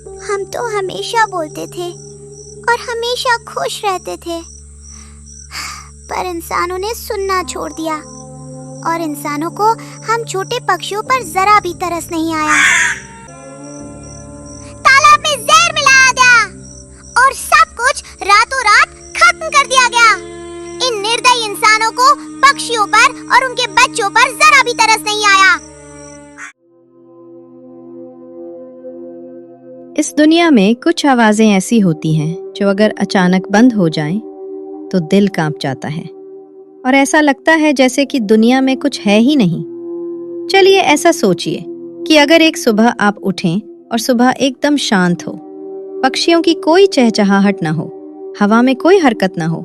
हम तो हमेशा बोलते थे और हमेशा खुश रहते थे, पर इंसानों ने सुनना छोड़ दिया और इंसानों को हम छोटे पक्षियों पर जरा भी तरस नहीं आया। तालाब में जहर मिलाया गया और सब कुछ रातों रात खत्म कर दिया गया। इन निर्दयी इंसानों को पक्षियों पर और उनके बच्चों पर जरा भी तरस नहीं आया। इस दुनिया में कुछ आवाजें ऐसी होती हैं जो अगर अचानक बंद हो जाएं तो दिल कांप जाता है और ऐसा लगता है जैसे कि दुनिया में कुछ है ही नहीं। चलिए ऐसा सोचिए कि अगर एक सुबह आप उठें और सुबह एकदम शांत हो, पक्षियों की कोई चहचहाहट ना हो, हवा में कोई हरकत ना हो,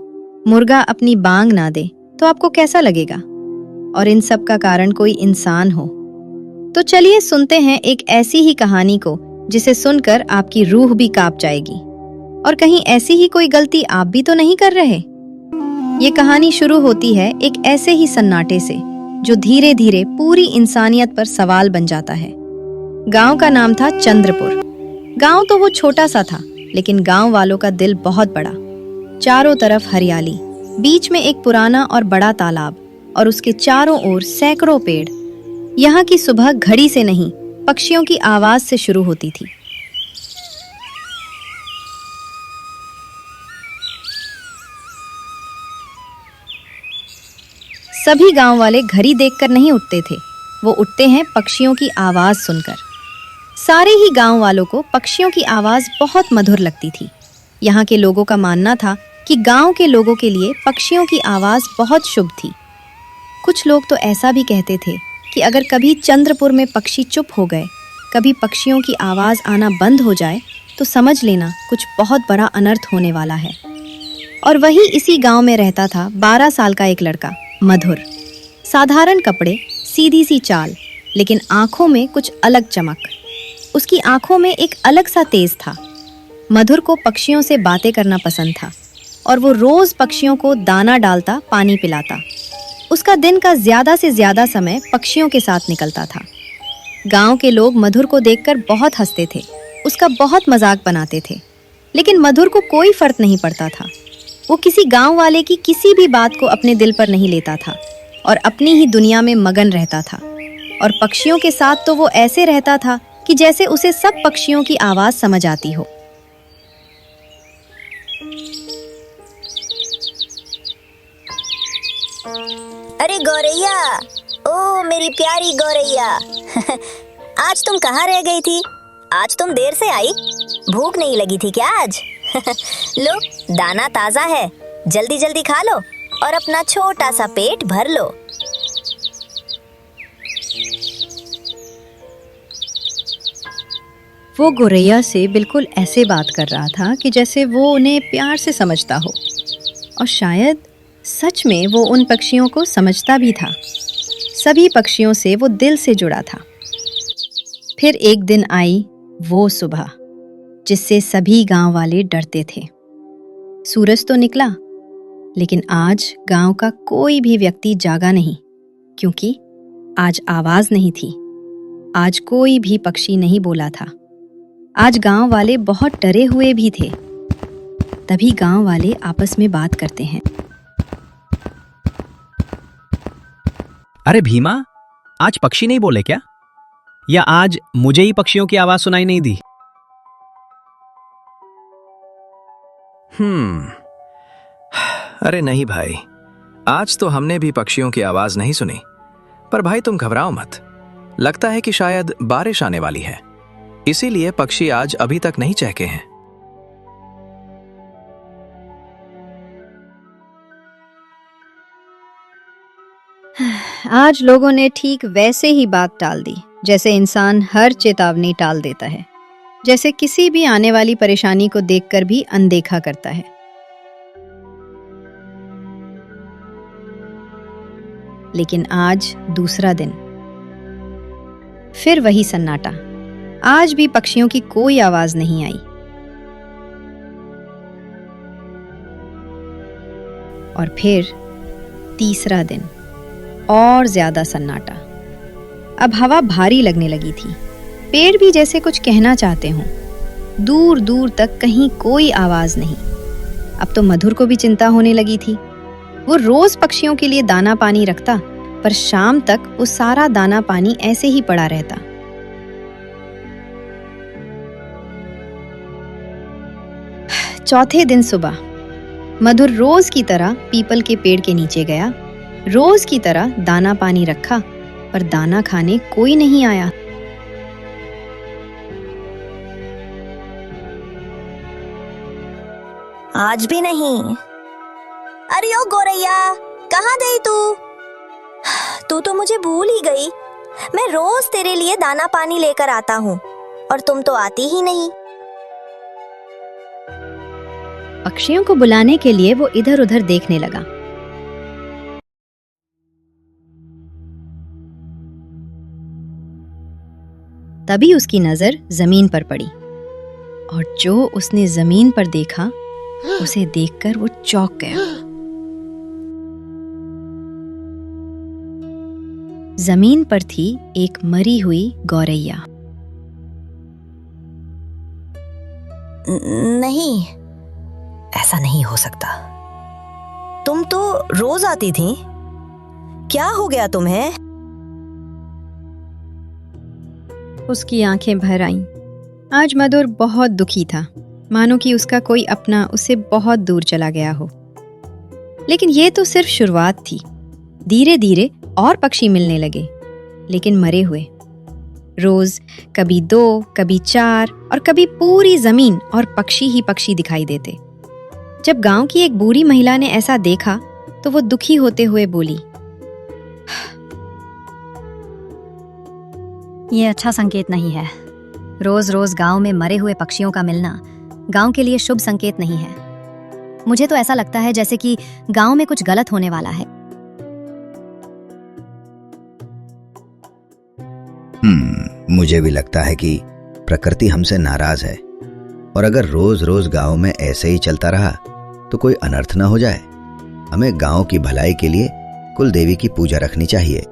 मुर्गा अपनी बांग ना दे, तो आपको कैसा लगेगा? और इन सब का कारण कोई इंसान हो। तो चलिए सुनते हैं एक ऐसी ही कहानी को जिसे सुनकर आपकी रूह भी कांप जाएगी। और कहीं ऐसी ही कोई गलती आप भी तो नहीं कर रहे? ये कहानी शुरू होती है एक ऐसे ही सन्नाटे से जो धीरे धीरे पूरी इंसानियत पर सवाल बन जाता है। गांव का नाम था चंद्रपुर। गांव तो वो छोटा सा था, लेकिन गांव वालों का दिल बहुत बड़ा। चारों तरफ हरियाली, बीच में एक पुराना और बड़ा तालाब और उसके चारों ओर सैकड़ों पेड़। यहाँ की सुबह घड़ी से नहीं, पक्षियों की आवाज से शुरू होती थी। सभी गांव वाले घड़ी देखकर नहीं उठते थे, वो उठते हैं पक्षियों की आवाज सुनकर। सारे ही गांव वालों को पक्षियों की आवाज बहुत मधुर लगती थी। यहाँ के लोगों का मानना था कि गांव के लोगों के लिए पक्षियों की आवाज बहुत शुभ थी। कुछ लोग तो ऐसा भी कहते थे कि अगर कभी चंद्रपुर में पक्षी चुप हो गए, कभी पक्षियों की आवाज आना बंद हो जाए, तो समझ लेना कुछ बहुत बड़ा अनर्थ होने वाला है। और वही इसी गांव में रहता था 12 साल का एक लड़का, मधुर। साधारण कपड़े, सीधी सी चाल, लेकिन आंखों में कुछ अलग चमक। उसकी आंखों में एक अलग सा तेज था। मधुर को पक्षियों से बातें करना पसंद था और वो रोज पक्षियों को दाना डालता, पानी पिलाता। उसका दिन का ज्यादा से ज्यादा समय पक्षियों के साथ निकलता था। गांव के लोग मधुर को देखकर बहुत हंसते थे, उसका बहुत मजाक बनाते थे, लेकिन मधुर को कोई फर्क नहीं पड़ता था। वो किसी गांव वाले की किसी भी बात को अपने दिल पर नहीं लेता था और अपनी ही दुनिया में मगन रहता था। और पक्षियों के साथ तो वो ऐसे रहता था कि जैसे उसे सब पक्षियों की आवाज समझ आती हो। अरे गौरैया, ओ मेरी प्यारी गौरैया, आज तुम कहाँ रह गई थी? आज तुम देर से आई, भूख नहीं लगी थी क्या आज? लो, दाना ताजा है, जल्दी जल्दी खा लो और अपना छोटा सा पेट भर लो। वो गौरैया से बिल्कुल ऐसे बात कर रहा था कि जैसे वो उन्हें प्यार से समझता हो, और शायद सच में वो उन पक्षियों को समझता भी था। सभी पक्षियों से वो दिल से जुड़ा था। फिर एक दिन आई वो सुबह जिससे सभी गांव वाले डरते थे। सूरज तो निकला, लेकिन आज गांव का कोई भी व्यक्ति जागा नहीं, क्योंकि आज आवाज नहीं थी। आज कोई भी पक्षी नहीं बोला था। आज गांव वाले बहुत डरे हुए भी थे। तभी गांव वाले आपस में बात करते हैं। अरे भीमा, आज पक्षी नहीं बोले क्या? या आज मुझे ही पक्षियों की आवाज सुनाई नहीं दी? अरे नहीं भाई, आज तो हमने भी पक्षियों की आवाज नहीं सुनी। पर भाई तुम घबराओ मत, लगता है कि शायद बारिश आने वाली है, इसीलिए पक्षी आज अभी तक नहीं चहके हैं। आज लोगों ने ठीक वैसे ही बात टाल दी जैसे इंसान हर चेतावनी टाल देता है, जैसे किसी भी आने वाली परेशानी को देखकर भी अनदेखा करता है। लेकिन आज दूसरा दिन, फिर वही सन्नाटा। आज भी पक्षियों की कोई आवाज नहीं आई। और फिर तीसरा दिन, और ज्यादा सन्नाटा। अब हवा भारी लगने लगी थी। पेड़ भी जैसे कुछ कहना चाहते हों, दूर दूर तक कहीं कोई आवाज नहीं। अब तो मधुर को भी चिंता होने लगी थी। वो रोज पक्षियों के लिए दाना पानी रखता, पर शाम तक वो सारा दाना पानी ऐसे ही पड़ा रहता। चौथे दिन सुबह मधुर रोज की तरह पीपल के पेड़ के नीचे गया। रोज की तरह दाना पानी रखा, पर दाना खाने कोई नहीं आया। आज भी नहीं। अरे ओ गोरैया, कहाँ गई तू? तू तो मुझे भूल ही गई। मैं रोज तेरे लिए दाना पानी लेकर आता हूँ और तुम तो आती ही नहीं। पक्षियों को बुलाने के लिए वो इधर उधर देखने लगा। तभी उसकी नजर जमीन पर पड़ी, और जो उसने जमीन पर देखा उसे देखकर वो चौंक गया। जमीन पर थी एक मरी हुई गौरैया। नहीं, ऐसा नहीं हो सकता। तुम तो रोज आती थी। क्या हो गया तुम्हें? उसकी आंखें भर आईं। आज मधुर बहुत दुखी था, मानो कि उसका कोई अपना उससे बहुत दूर चला गया हो। लेकिन ये तो सिर्फ शुरुआत थी। धीरे धीरे और पक्षी मिलने लगे, लेकिन मरे हुए। रोज कभी 2, कभी 4 और कभी पूरी जमीन और पक्षी ही पक्षी दिखाई देते। जब गांव की एक बूढ़ी महिला ने ऐसा देखा तो वो दुखी होते हुए बोली, ये अच्छा संकेत नहीं है। रोज रोज गांव में मरे हुए पक्षियों का मिलना गांव के लिए शुभ संकेत नहीं है। मुझे तो ऐसा लगता है जैसे कि गांव में कुछ गलत होने वाला है। मुझे भी लगता है कि प्रकृति हमसे नाराज है, और अगर रोज रोज गांव में ऐसे ही चलता रहा तो कोई अनर्थ न हो जाए। हमें गांव की भलाई के लिए कुल देवी की पूजा रखनी चाहिए।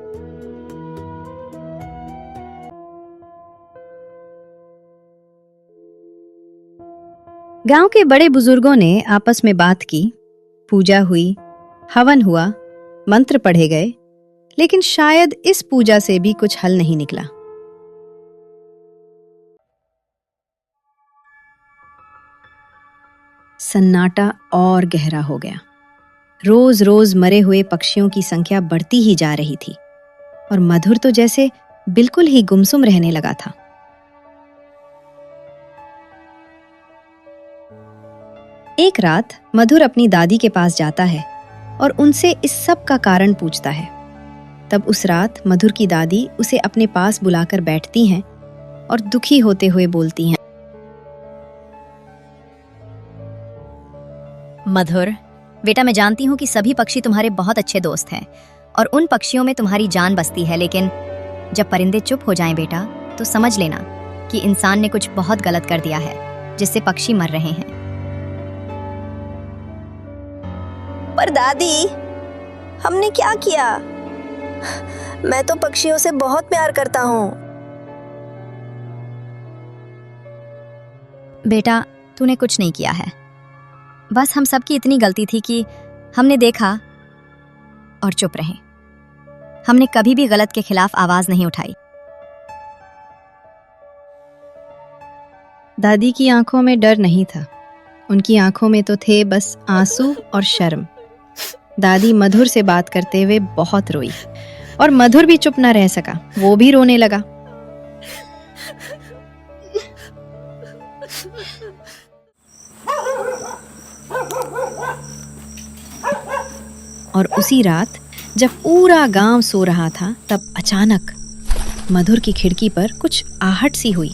गांव के बड़े बुजुर्गों ने आपस में बात की। पूजा हुई, हवन हुआ, मंत्र पढ़े गए, लेकिन शायद इस पूजा से भी कुछ हल नहीं निकला। सन्नाटा और गहरा हो गया। रोज रोज मरे हुए पक्षियों की संख्या बढ़ती ही जा रही थी, और मधुर तो जैसे बिल्कुल ही गुमसुम रहने लगा था। एक रात मधुर अपनी दादी के पास जाता है और उनसे इस सब का कारण पूछता है। तब उस रात मधुर की दादी उसे अपने पास बुलाकर बैठती हैं और दुखी होते हुए बोलती हैं, मधुर बेटा, मैं जानती हूँ कि सभी पक्षी तुम्हारे बहुत अच्छे दोस्त हैं और उन पक्षियों में तुम्हारी जान बसती है, लेकिन जब परिंदे चुप हो जाएं बेटा, तो समझ लेना कि इंसान ने कुछ बहुत गलत कर दिया है, जिससे पक्षी मर रहे हैं। पर दादी, हमने क्या किया? मैं तो पक्षियों से बहुत प्यार करता हूँ। बेटा, तूने कुछ नहीं किया है। बस हम सबकी इतनी गलती थी कि हमने देखा और चुप रहे। हमने कभी भी गलत के खिलाफ आवाज नहीं उठाई। दादी की आंखों में डर नहीं था, उनकी आंखों में तो थे बस आंसू और शर्म। दादी मधुर से बात करते हुए बहुत रोई, और मधुर भी चुप न रह सका, वो भी रोने लगा। और उसी रात जब पूरा गांव सो रहा था, तब अचानक मधुर की खिड़की पर कुछ आहट सी हुई।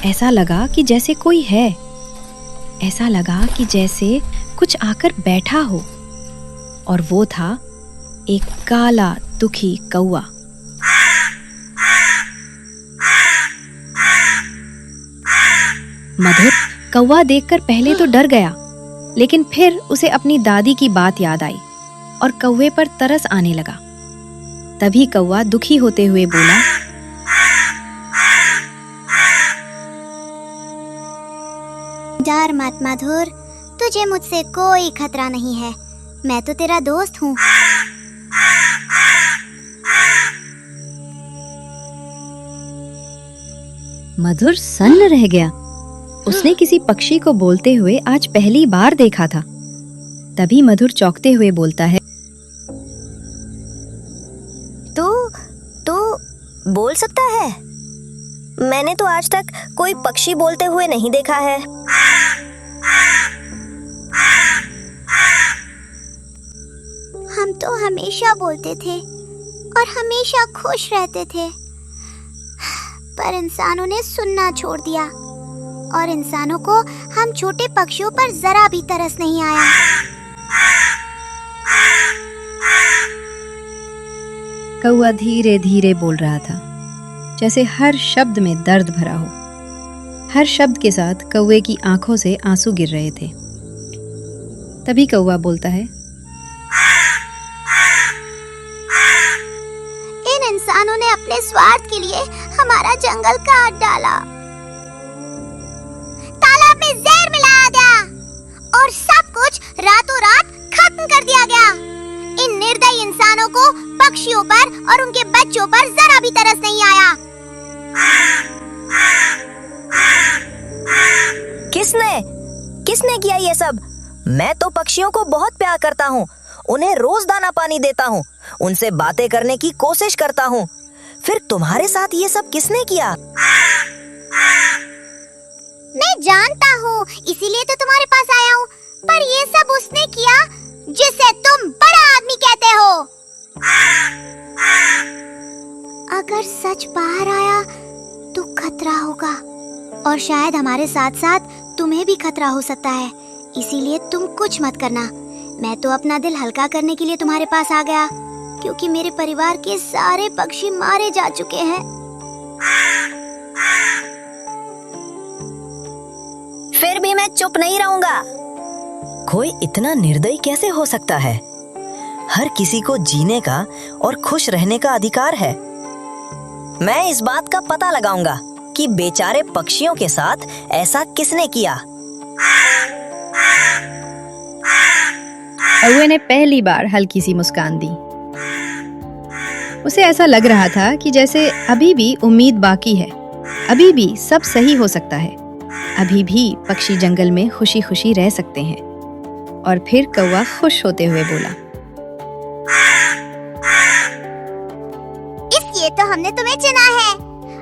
ऐसा लगा कि जैसे कोई है, ऐसा लगा कि जैसे कुछ आकर बैठा हो, और वो था एक काला दुखी कौवा। मधुर कौवा देखकर पहले तो डर गया, लेकिन फिर उसे अपनी दादी की बात याद आई और कौवे पर तरस आने लगा। तभी कौवा दुखी होते हुए बोला, डर मत मधुर, तुझे मुझसे कोई खतरा नहीं है। मैं तो तेरा दोस्त हूँ। मधुर सन्न रह गया। उसने किसी पक्षी को बोलते हुए आज पहली बार देखा था। तभी मधुर चौंकते हुए बोलता है, तू बोल सकता है? मैंने तो आज तक कोई पक्षी बोलते हुए नहीं देखा है। हम तो हमेशा बोलते थे और हमेशा खुश रहते थे, पर इंसानों ने सुनना छोड़ दिया और इंसानों को हम छोटे पक्षियों पर जरा भी तरस नहीं आया। कौआ धीरे धीरे बोल रहा था, जैसे हर शब्द में दर्द भरा हो। हर शब्द के साथ कौए की आंखों से आंसू गिर रहे थे। तभी कौआ बोलता है, इन इंसानों ने अपने स्वार्थ के लिए हमारा जंगल काट डाला, तालाब में जहर मिलाया गया और सब कुछ रातों रात खत्म कर दिया गया। इन निर्दयी इंसानों को पक्षियों पर और उनके बच्चों पर जरा भी तरस नहीं आया। किसने किया ये सब? मैं तो पक्षियों को बहुत प्यार करता हूँ, उन्हें रोज दाना पानी देता हूँ, उनसे बातें करने की कोशिश करता हूँ। फिर तुम्हारे साथ ये सब किसने किया? मैं जानता हूँ, इसीलिए तो तुम्हारे पास आया हूँ। पर ये सब उसने किया जिसे तुम बड़ा आदमी कहते हो। अगर सच बाहर आया तो खतरा होगा और शायद हमारे साथ साथ तुम्हें भी खतरा हो सकता है। इसीलिए तुम कुछ मत करना। मैं तो अपना दिल हल्का करने के लिए तुम्हारे पास आ गया, क्योंकि मेरे परिवार के सारे पक्षी मारे जा चुके हैं। फिर भी मैं चुप नहीं रहूंगा। कोई इतना निर्दयी कैसे हो सकता है? हर किसी को जीने का और खुश रहने का अधिकार है। मैं इस बात का पता लगाऊंगा कि बेचारे पक्षियों के साथ ऐसा किसने किया। कौए ने पहली बार हल्की सी मुस्कान दी। उसे ऐसा लग रहा था कि जैसे अभी भी उम्मीद बाकी है, अभी भी सब सही हो सकता है, अभी भी पक्षी जंगल में खुशी खुशी रह सकते हैं। और फिर कौआ खुश होते हुए बोला, इसलिए तो हमने तुम्हें चुना है।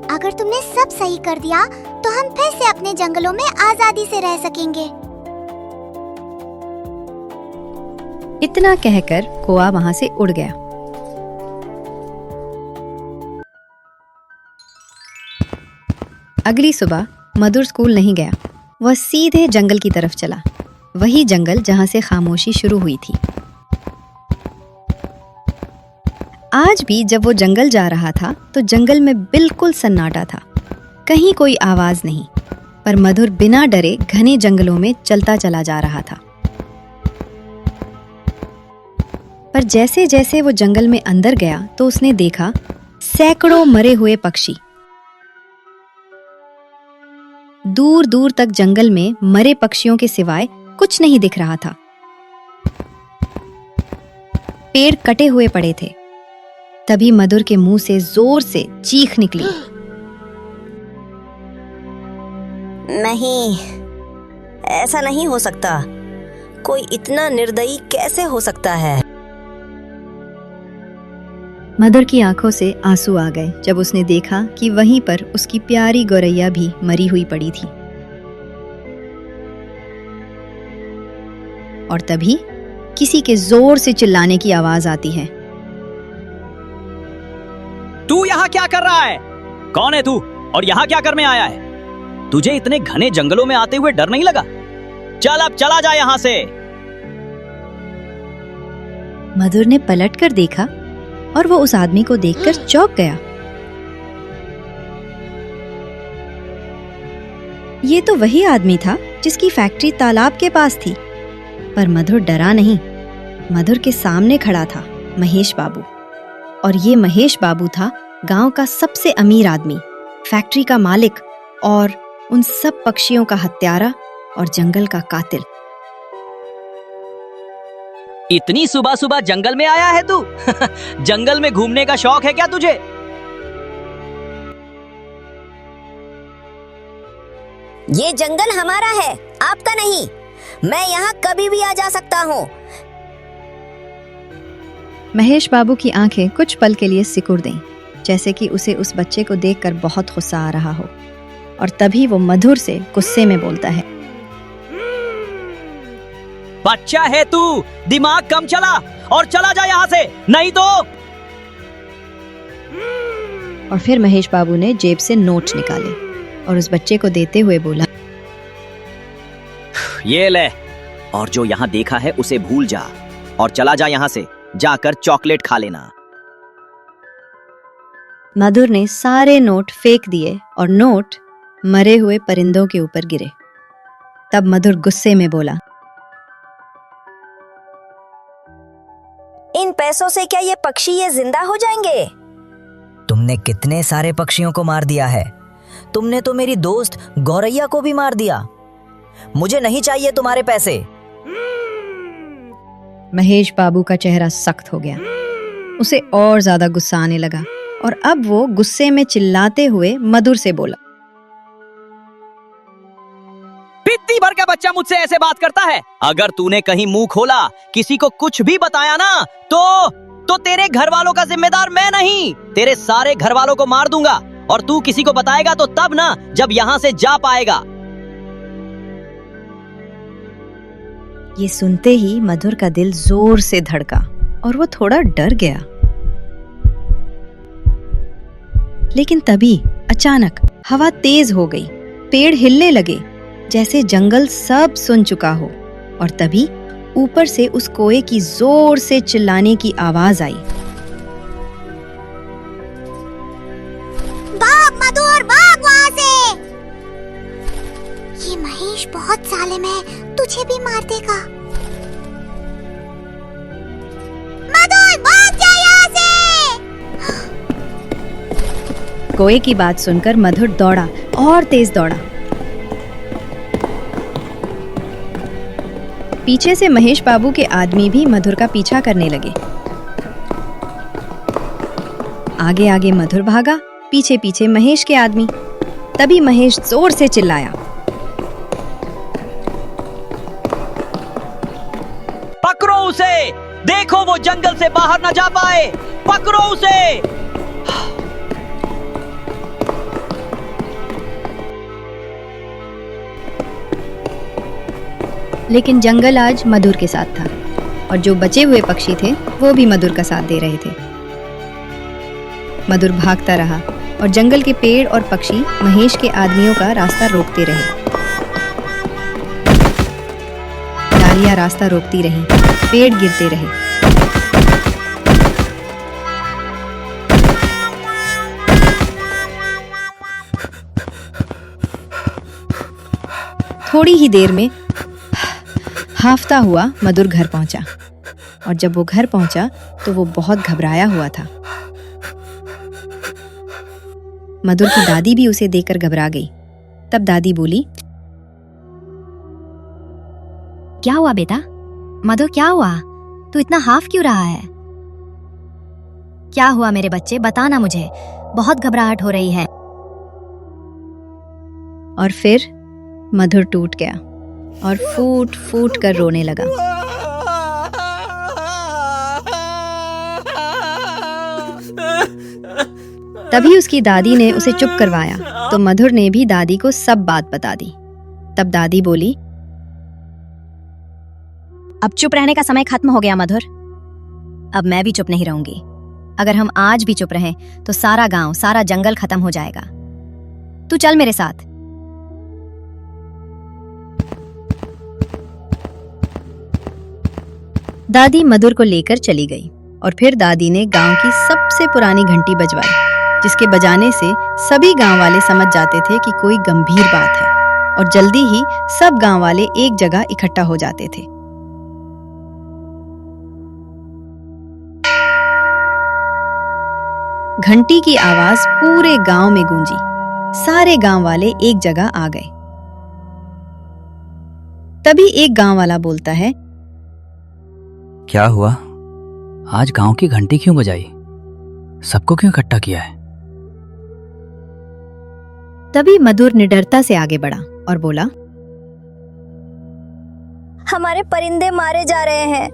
अगर तुमने सब सही कर दिया तो हम फिर से अपने जंगलों में आजादी से रह सकेंगे। इतना कहकर कौआ वहां से उड़ गया। अगली सुबह मधुर स्कूल नहीं गया। वह सीधे जंगल की तरफ चला, वही जंगल जहां से खामोशी शुरू हुई थी। आज भी जब वो जंगल जा रहा था तो जंगल में बिल्कुल सन्नाटा था, कहीं कोई आवाज नहीं। पर मधुर बिना डरे घने जंगलों में चलता चला जा रहा था। पर जैसे जैसे वो जंगल में अंदर गया तो उसने देखा सैकड़ों मरे हुए पक्षी। दूर दूर तक जंगल में मरे पक्षियों के सिवाय कुछ नहीं दिख रहा था। पेड़ कटे हुए पड़े थे। तभी मधुर के मुंह से जोर से चीख निकली, नहीं, ऐसा नहीं हो सकता। कोई इतना निर्दयी कैसे हो सकता है? मधुर की आंखों से आंसू आ गए जब उसने देखा कि वहीं पर उसकी प्यारी गौरैया भी मरी हुई पड़ी थी। और तभी किसी के जोर से चिल्लाने की आवाज आती है, तू यहाँ क्या कर रहा है? कौन है तू और यहाँ क्या करने आया है? तुझे इतने घने जंगलों में आते हुए डर नहीं लगा? चल अब चला जा यहाँ से। मधुर ने पलटकर देखा और वो उस आदमी को देखकर चौंक गया। ये तो वही आदमी था जिसकी फैक्ट्री तालाब के पास थी। पर मधुर डरा नहीं। मधुर के सामने खड़ा था महेश बाबू, और ये महेश बाबू था गांव का सबसे अमीर आदमी, फैक्ट्री का मालिक और उन सब पक्षियों का हत्यारा और जंगल का कातिल। इतनी सुबह सुबह जंगल में आया है तू? जंगल में घूमने का शौक है क्या तुझे? ये जंगल हमारा है, आपका नहीं। मैं यहाँ कभी भी आ जा सकता हूँ। महेश बाबू की आंखें कुछ पल के लिए सिकुड़ गईं, जैसे कि उसे उस बच्चे को देखकर बहुत गुस्सा आ रहा हो। और तभी वो मधुर से गुस्से में बोलता है, बच्चा है तू, दिमाग कम चला और चला जा यहाँ से, नहीं तो। और फिर महेश बाबू ने जेब से नोट निकाले और उस बच्चे को देते हुए बोला, ये ले, और जो यहाँ देखा है उसे भूल जा और चला जा यहाँ से, जाकर चॉकलेट खा लेना। मधुर ने सारे नोट फेंक दिए और नोट मरे हुए परिंदों के ऊपर गिरे। तब मधुर गुस्से में बोला, इन पैसों से क्या ये पक्षी ये जिंदा हो जाएंगे? तुमने कितने सारे पक्षियों को मार दिया है। तुमने तो मेरी दोस्त गौरैया को भी मार दिया। मुझे नहीं चाहिए तुम्हारे पैसे। महेश बाबू का चेहरा सख्त हो गया। उसे और ज्यादा गुस्सा आने लगा और अब वो गुस्से में चिल्लाते हुए मधुर से बोला, पित्ती भर का बच्चा मुझसे ऐसे बात करता है? अगर तूने कहीं मुंह खोला, किसी को कुछ भी बताया ना, तो तेरे घर वालों का जिम्मेदार मैं नहीं, तेरे सारे घर वालों को मार दूंगा। और तू किसी को बताएगा तो तब ना, जब यहाँ से जा पाएगा। ये सुनते ही मधुर का दिल जोर से धड़का और वो थोड़ा डर गया। लेकिन तभी अचानक हवा तेज हो गई, पेड़ हिलने लगे जैसे जंगल सब सुन चुका हो। और तभी ऊपर से उस कोए की जोर से चिल्लाने की आवाज आई, भाग मधुर, भाग वहाँ से। ये महेश बहुत जालिम है, तुझे भी मार देगा। मधुर, भाग जा यहाँ से। कोए की बात सुनकर मधुर दौड़ा और तेज दौड़ा। पीछे से महेश बाबू के आदमी भी मधुर का पीछा करने लगे। आगे आगे मधुर भागा, पीछे पीछे महेश के आदमी। तभी महेश जोर से चिल्लाया, पकड़ो उसे, देखो वो जंगल से बाहर न जा पाए, पकड़ो उसे। लेकिन जंगल आज मधुर के साथ था और जो बचे हुए पक्षी थे वो भी मधुर का साथ दे रहे थे। मधुर भागता रहा और जंगल के पेड़ और पक्षी महेश के आदमियों का रास्ता रोकते रहे। डालियां रास्ता रोकती रहीं, पेड़ गिरते रहे। थोड़ी ही देर में हाफता हुआ मधुर घर पहुंचा और जब वो घर पहुंचा तो वो बहुत घबराया हुआ था। मधुर की दादी भी उसे देखकर घबरा गई। तब दादी बोली, क्या हुआ बेटा? मधुर, क्या हुआ? तू इतना हाफ क्यों रहा है? क्या हुआ मेरे बच्चे, बताना मुझे, बहुत घबराहट हो रही है। और फिर मधुर टूट गया और फूट फूट कर रोने लगा। तभी उसकी दादी ने उसे चुप करवाया तो मधुर ने भी दादी को सब बात बता दी। तब दादी बोली, अब चुप रहने का समय खत्म हो गया मधुर। अब मैं भी चुप नहीं रहूंगी। अगर हम आज भी चुप रहें तो सारा गांव, सारा जंगल खत्म हो जाएगा। तू चल मेरे साथ। दादी मधुर को लेकर चली गई और फिर दादी ने गांव की सबसे पुरानी घंटी बजवाई, जिसके बजाने से सभी गांव वाले समझ जाते थे कि कोई गंभीर बात है और जल्दी ही सब गांव वाले एक जगह इकट्ठा हो जाते थे। घंटी की आवाज पूरे गांव में गूंजी। सारे गांव वाले एक जगह आ गए। तभी एक गांव वाला बोलता है, क्या हुआ? आज गांव की घंटी क्यों बजाई? सबको क्यों इकट्ठा किया है? तभी मधुर निडरता से आगे बढ़ा और बोला, हमारे परिंदे मारे जा रहे हैं।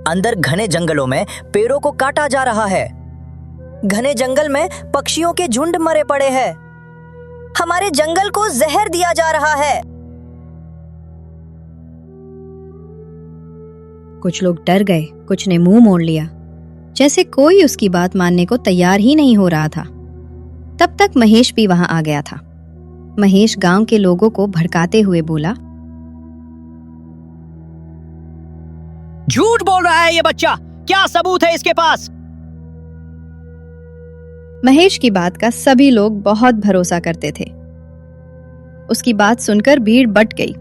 अंदर घने जंगलों में पेड़ों को काटा जा रहा है। घने जंगल में पक्षियों के झुंड मरे पड़े हैं। हमारे जंगल को जहर दिया जा रहा है। कुछ लोग डर गए, कुछ ने मुंह मोड़ लिया, जैसे कोई उसकी बात मानने को तैयार ही नहीं हो रहा था। तब तक महेश भी वहां आ गया था। महेश गांव के लोगों को भड़काते हुए बोला, झूठ बोल रहा है ये बच्चा, क्या सबूत है इसके पास? महेश की बात का सभी लोग बहुत भरोसा करते थे। उसकी बात सुनकर भीड़ बट गई।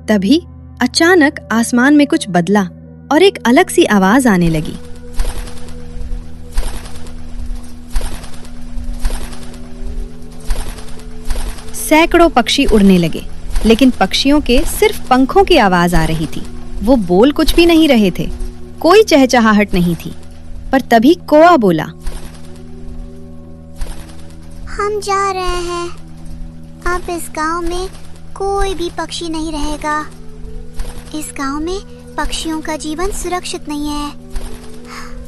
तभी अचानक आसमान में कुछ बदला और एक अलग सी आवाज आने लगी। सैकड़ों पक्षी उड़ने लगे, लेकिन पक्षियों के सिर्फ पंखों की आवाज आ रही थी। वो बोल कुछ भी नहीं रहे थे, कोई चहचहाहट नहीं थी। पर तभी कौआ बोला, हम जा रहे हैं। अब इस गांव में कोई भी पक्षी नहीं रहेगा। इस गांव में पक्षियों का जीवन सुरक्षित नहीं है,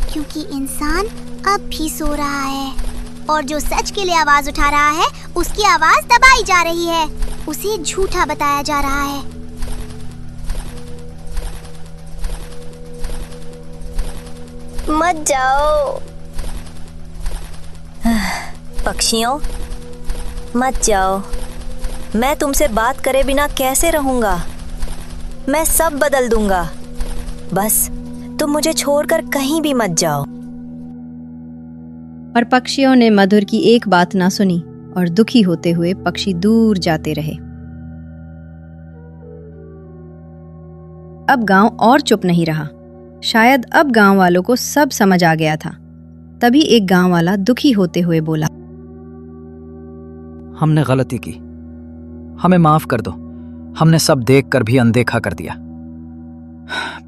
क्योंकि इंसान अब भी सो रहा है और जो सच के लिए आवाज उठा रहा है उसकी आवाज दबाई जा रही है। उसे झूठा बताया जा रहा है। मत जाओ पक्षियों, मत जाओ। मैं तुमसे बात करे बिना कैसे रहूंगा? मैं सब बदल दूंगा। बस तुम मुझे छोड़कर कहीं भी मत जाओ। पर पक्षियों ने मधुर की एक बात ना सुनी और दुखी होते हुए पक्षी दूर जाते रहे। अब गांव और चुप नहीं रहा। शायद अब गांव वालों को सब समझ आ गया था। तभी एक गांव वाला दुखी होते हुए बोला, हमने गलती की, हमें माफ कर दो। हमने सब देखकर भी अनदेखा कर दिया।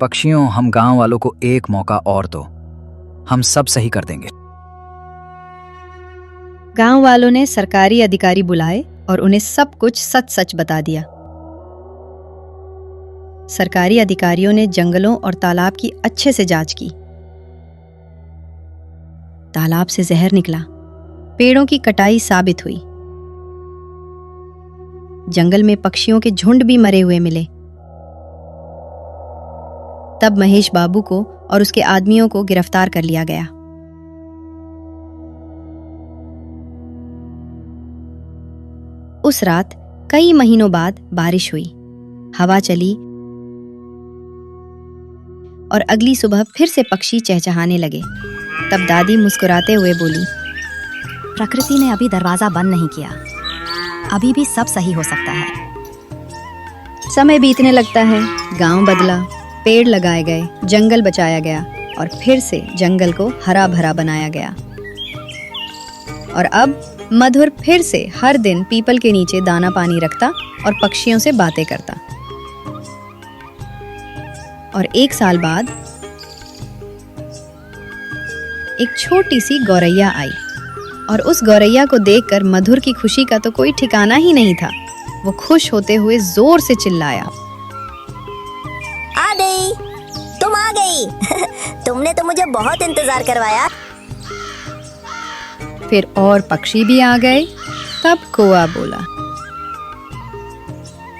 पक्षियों, हम गांव वालों को एक मौका और दो, हम सब सही कर देंगे। गांव वालों ने सरकारी अधिकारी बुलाए और उन्हें सब कुछ सच सच बता दिया। सरकारी अधिकारियों ने जंगलों और तालाब की अच्छे से जांच की। तालाब से जहर निकला, पेड़ों की कटाई साबित हुई, जंगल में पक्षियों के झुंड भी मरे हुए मिले। तब महेश बाबू को और उसके आदमियों को गिरफ्तार कर लिया गया। उस रात कई महीनों बाद बारिश हुई, हवा चली और अगली सुबह फिर से पक्षी चहचहाने लगे। तब दादी मुस्कुराते हुए बोली, प्रकृति ने अभी दरवाजा बंद नहीं किया, अभी भी सब सही हो सकता है। समय बीतने लगता है, गांव बदला, पेड़ लगाए गए, जंगल बचाया गया और फिर से जंगल को हरा भरा बनाया गया। और अब मधुर फिर से हर दिन पीपल के नीचे दाना पानी रखता और पक्षियों से बातें करता। और 1 साल बाद एक छोटी सी गौरैया आई और उस गौरैया को देखकर मधुर की खुशी का तो कोई ठिकाना ही नहीं था। वो खुश होते हुए जोर से चिल्लाया, आ गई, तुम आ गई। तुमने तो मुझे बहुत इंतजार करवाया। फिर और पक्षी भी आ गए। तब कौआ बोला,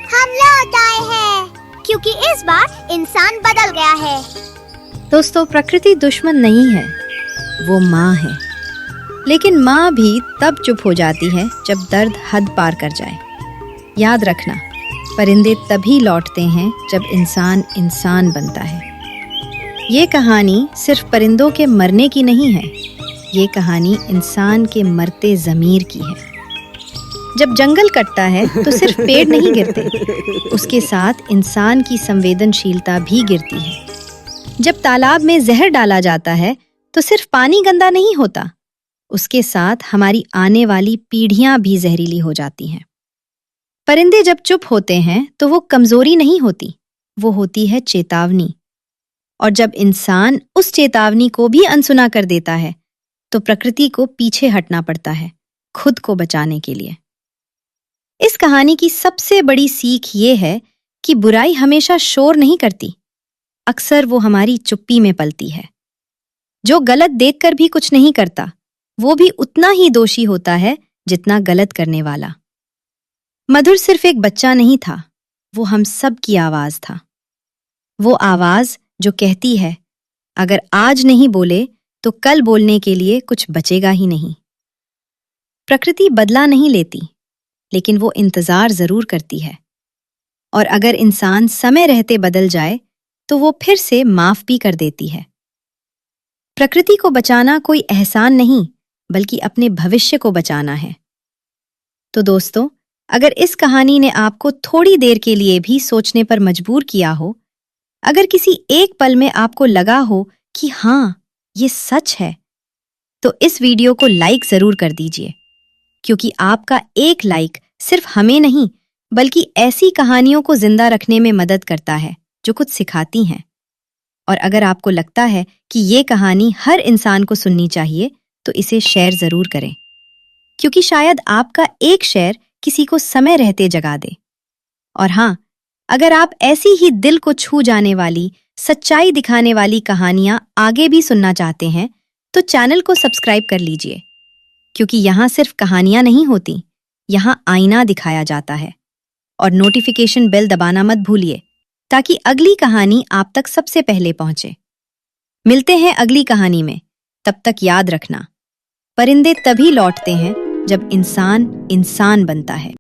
हम लौट आए हैं, क्योंकि इस बार इंसान बदल गया है। दोस्तों, प्रकृति दुश्मन नहीं है, वो माँ है। लेकिन माँ भी तब चुप हो जाती है जब दर्द हद पार कर जाए। याद रखना, परिंदे तभी लौटते हैं जब इंसान इंसान बनता है। ये कहानी सिर्फ परिंदों के मरने की नहीं है, ये कहानी इंसान के मरते ज़मीर की है। जब जंगल कटता है तो सिर्फ पेड़ नहीं गिरते, उसके साथ इंसान की संवेदनशीलता भी गिरती है। जब तालाब में जहर डाला जाता है तो सिर्फ पानी गंदा नहीं होता, उसके साथ हमारी आने वाली पीढ़ियां भी जहरीली हो जाती हैं। परिंदे जब चुप होते हैं तो वो कमजोरी नहीं होती, वो होती है चेतावनी। और जब इंसान उस चेतावनी को भी अनसुना कर देता है तो प्रकृति को पीछे हटना पड़ता है खुद को बचाने के लिए। इस कहानी की सबसे बड़ी सीख ये है कि बुराई हमेशा शोर नहीं करती, अक्सर वो हमारी चुप्पी में पलती है। जो गलत देखकर भी कुछ नहीं करता वो भी उतना ही दोषी होता है जितना गलत करने वाला। मधुर सिर्फ एक बच्चा नहीं था, वो हम सब की आवाज था। वो आवाज जो कहती है अगर आज नहीं बोले तो कल बोलने के लिए कुछ बचेगा ही नहीं। प्रकृति बदला नहीं लेती, लेकिन वो इंतजार जरूर करती है। और अगर इंसान समय रहते बदल जाए तो वो फिर से माफ भी कर देती है। प्रकृति को बचाना कोई एहसान नहीं, बल्कि अपने भविष्य को बचाना है। तो दोस्तों, अगर इस कहानी ने आपको थोड़ी देर के लिए भी सोचने पर मजबूर किया हो, अगर किसी एक पल में आपको लगा हो कि हाँ ये सच है, तो इस वीडियो को लाइक जरूर कर दीजिए, क्योंकि आपका एक लाइक सिर्फ हमें नहीं बल्कि ऐसी कहानियों को जिंदा रखने में मदद करता है जो कुछ सिखाती हैं। और अगर आपको लगता है कि ये कहानी हर इंसान को सुननी चाहिए तो इसे शेयर जरूर करें, क्योंकि शायद आपका एक शेयर किसी को समय रहते जगा दे। और हाँ, अगर आप ऐसी ही दिल को छू जाने वाली, सच्चाई दिखाने वाली कहानियां आगे भी सुनना चाहते हैं तो चैनल को सब्सक्राइब कर लीजिए, क्योंकि यहाँ सिर्फ कहानियां नहीं होती, यहाँ आईना दिखाया जाता है। और नोटिफिकेशन बेल दबाना मत भूलिए ताकि अगली कहानी आप तक सबसे पहले पहुंचे। मिलते हैं अगली कहानी में, तब तक याद रखना, परिंदे तभी लौटते हैं जब इंसान इंसान बनता है।